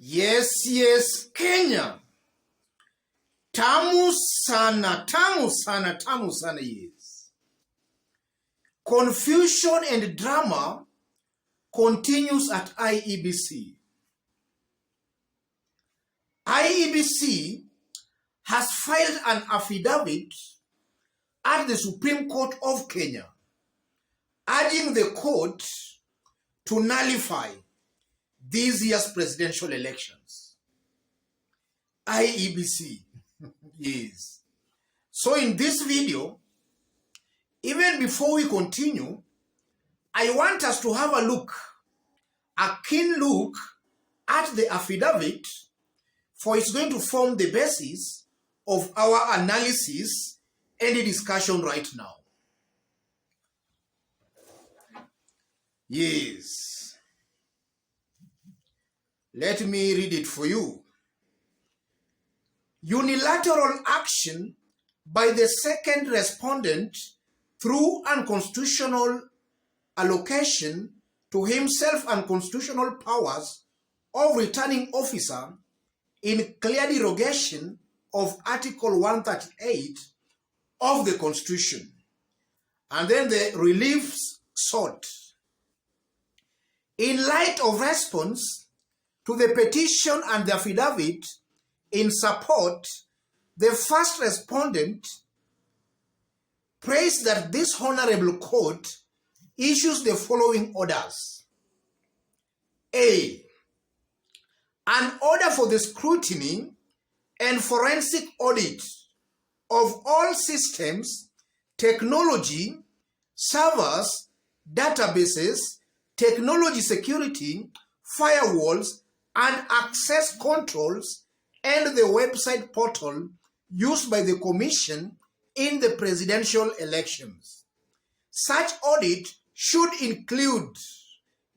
Yes, Kenya. Tamu sana, yes. Confusion and drama continues at IEBC. IEBC has filed an affidavit at the Supreme Court of Kenya, urging the court to nullify this year's presidential elections. IEBC. Yes. So in this video, even before we continue, I want us to have a keen look at the affidavit, for it's going to form the basis of our analysis and the discussion right now. Yes. Let me read it for you. Unilateral action by the second respondent through unconstitutional allocation to himself unconstitutional powers of returning officer in clear derogation of Article 138 of the Constitution. And then the reliefs sought. In light of response to the petition and the affidavit in support, the first respondent praised that this honorable court issues the following orders. A. An order for the scrutiny and forensic audit of all systems, technology, servers, databases, technology security, firewalls, and access controls, and the website portal used by the Commission in the presidential elections. Such audit should include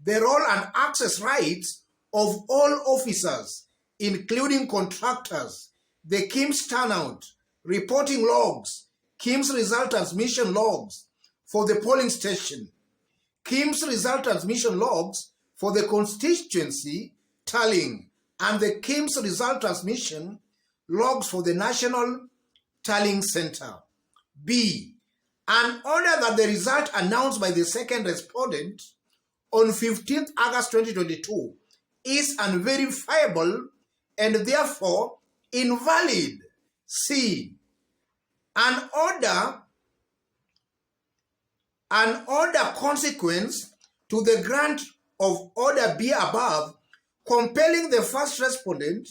the role and access rights of all officers, including contractors, the KIMS turnout, reporting logs, KIMS result transmission logs for the polling station, KIMS result transmission logs for the constituency tallying, and the KIMS result transmission logs for the National Tallying Center. B. An order that the result announced by the second respondent on 15th August 2022 is unverifiable and therefore invalid. C. An order consequence to the grant of order B above, compelling the first respondent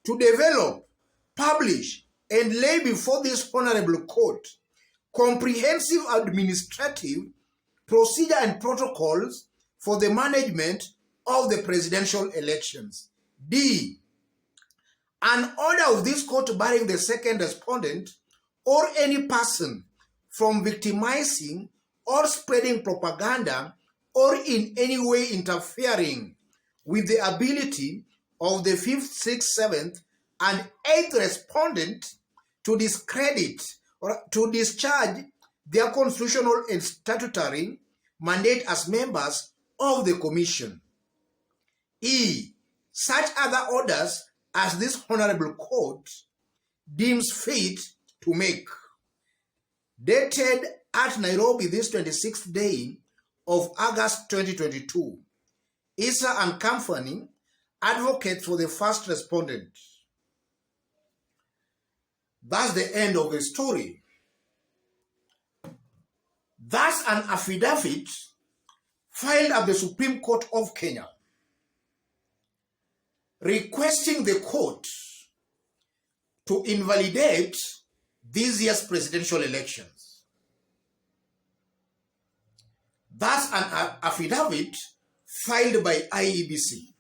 to develop, publish, and lay before this honorable court comprehensive administrative procedure and protocols for the management of the presidential elections. D. An order of this court barring the second respondent or any person from victimizing or spreading propaganda or in any way interfering with the ability of the 5th, 6th, 7th, and 8th respondent to discredit or to discharge their constitutional and statutory mandate as members of the Commission. E. Such other orders as this honorable court deems fit to make. Dated at Nairobi this 26th day of August 2022. Isa and Company, advocates for the first respondent. That's the end of the story. That's an affidavit filed at the Supreme Court of Kenya, requesting the court to invalidate this year's presidential elections. That's an affidavit filed by IEBC.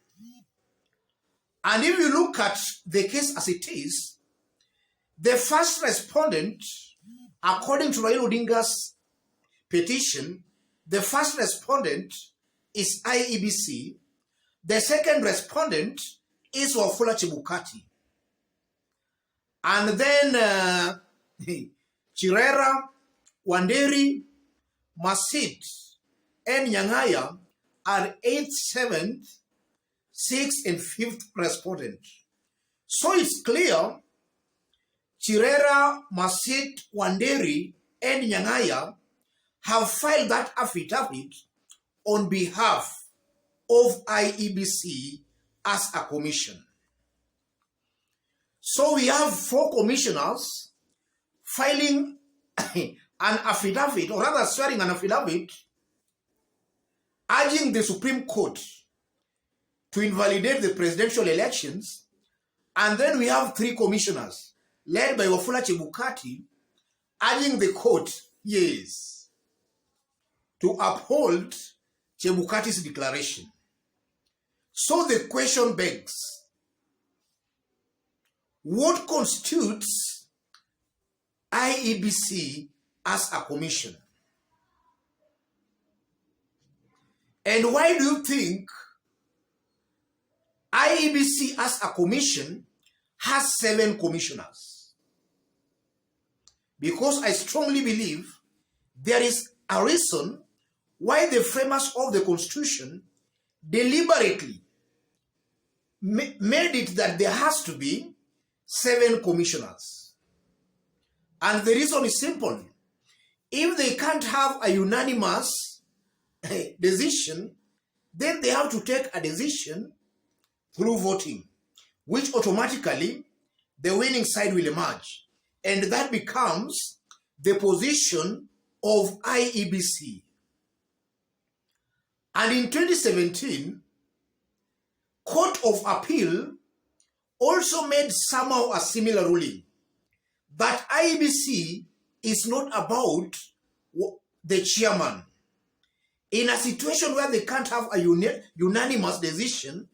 And if you look at the case as it is, the first respondent, according to Raila Odinga's petition, the first respondent is IEBC. The second respondent is Wafula Chebukati. And then Chirera, Wanderi, Masit, and Nyang'aya are 8th, 7th, sixth and fifth respondent. So it's clear Chirera, Masit, Wanderi, and Nyang'aya have filed that affidavit on behalf of IEBC as a commission. So we have 4 commissioners filing an affidavit, or rather swearing an affidavit, urging the Supreme Court to invalidate the presidential elections. And then we have 3 commissioners, led by Wafula Chebukati, urging the court, yes, to uphold Chebukati's declaration. So the question begs, what constitutes IEBC as a commission? And why do you think IEBC as a commission has 7 commissioners? Because I strongly believe there is a reason why the framers of the Constitution deliberately made it that there has to be 7 commissioners. And the reason is simple. If they can't have a unanimous decision, then they have to take a decision through voting, which automatically the winning side will emerge. And that becomes the position of IEBC. And in 2017, Court of Appeal also made somehow a similar ruling that IEBC is not about the chairman. In a situation where they can't have a unanimous decision,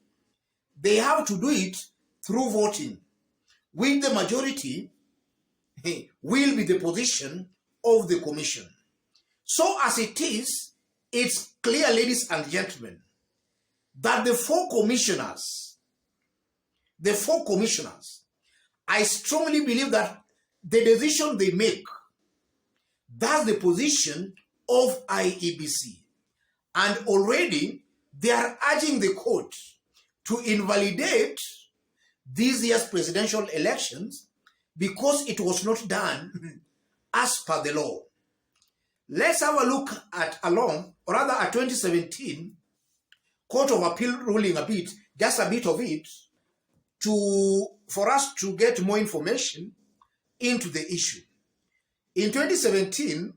they have to do it through voting, with the majority will be the position of the commission. So as it is, it's clear, ladies and gentlemen, that the 4 commissioners, I strongly believe that the decision they make, that's the position of IEBC. And already they are urging the court to invalidate this year's presidential elections because it was not done as per the law. Let's have a look at 2017 Court of Appeal ruling a bit, just a bit of it, for us to get more information into the issue. In 2017,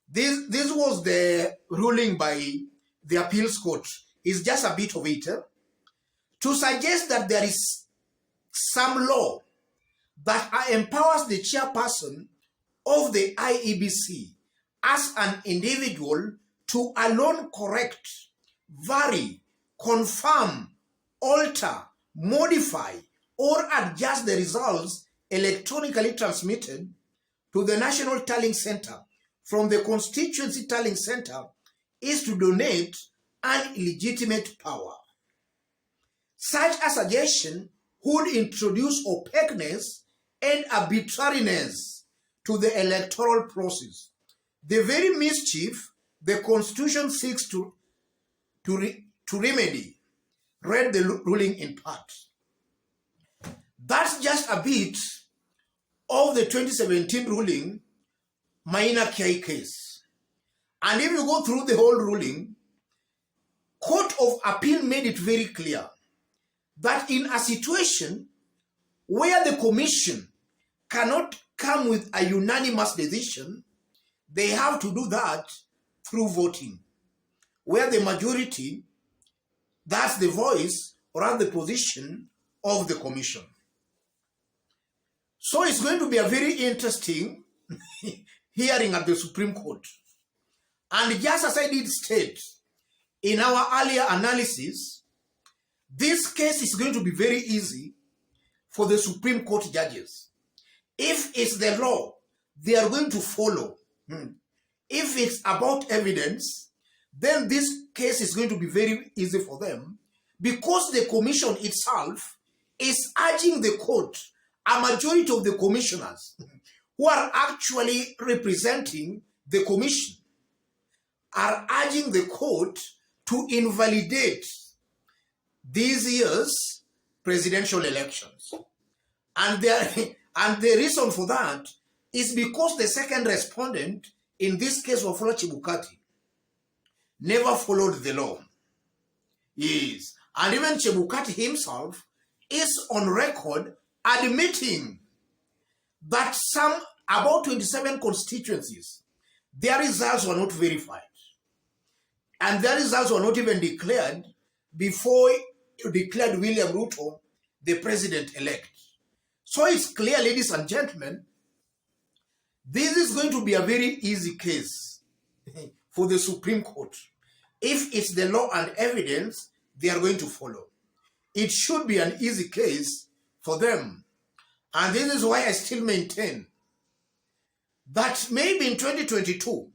this was the ruling by the appeals court. It's just a bit of it, to suggest that there is some law that empowers the chairperson of the IEBC as an individual to alone correct, vary, confirm, alter, modify, or adjust the results electronically transmitted to the National Tallying Center from the Constituency Tallying Center is to donate an illegitimate power. Such a suggestion would introduce opaqueness and arbitrariness to the electoral process, the very mischief the Constitution seeks to remedy. Read the ruling in part. That's just a bit of the 2017 ruling, Maina Kiai case. And if you go through the whole ruling, Court of Appeal made it very clear that in a situation where the commission cannot come with a unanimous decision, they have to do that through voting, where the majority, that's the voice or the position of the commission. So it's going to be a very interesting hearing at the Supreme Court. And just as I did state in our earlier analysis, this case is going to be very easy for the Supreme Court judges. If it's the law, they are going to follow. If it's about evidence, then this case is going to be very easy for them, because the commission itself is urging the court, a majority of the commissioners who are actually representing the commission are urging the court to invalidate this year's presidential elections. And the reason for that is because the second respondent, in this case Wafula Chebukati, never followed the law. Yes. And even Chebukati himself is on record admitting that about 27 constituencies, their results were not verified. And their results were not even declared before you declared William Ruto the president-elect. So it's clear, ladies and gentlemen, this is going to be a very easy case for the Supreme Court. If it's the law and evidence, they are going to follow. It should be an easy case for them. And this is why I still maintain that maybe in 2022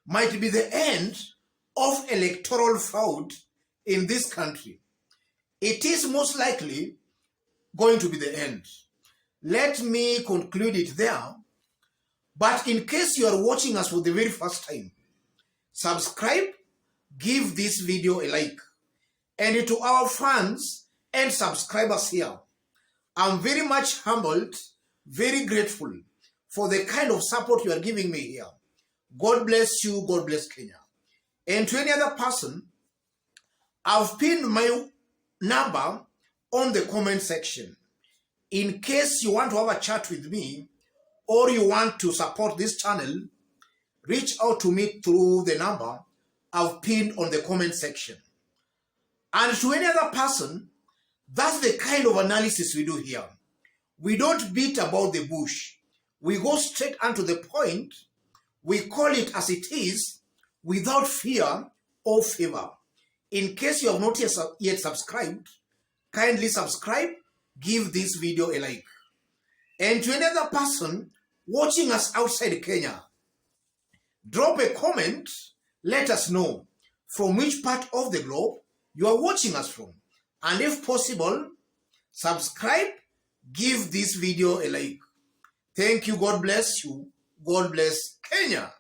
might be the end of electoral fraud in this country. It is most likely going to be the end. Let me conclude it there. But in case you are watching us for the very first time, subscribe, give this video a like. And to our fans and subscribers here, I'm very much humbled, very grateful for the kind of support you are giving me here. God bless you, God bless Kenya. And to any other person, I've pinned my number on the comment section. In case you want to have a chat with me or you want to support this channel, reach out to me through the number I've pinned on the comment section. And to any other person, that's the kind of analysis we do here. We don't beat about the bush. We go straight onto the point. We call it as it is without fear or favor. In case you have not yet subscribed, kindly subscribe, give this video a like. And to any other person watching us outside Kenya, drop a comment, let us know from which part of the globe you are watching us from. And if possible, subscribe, give this video a like. Thank you, God bless you, God bless Kenya.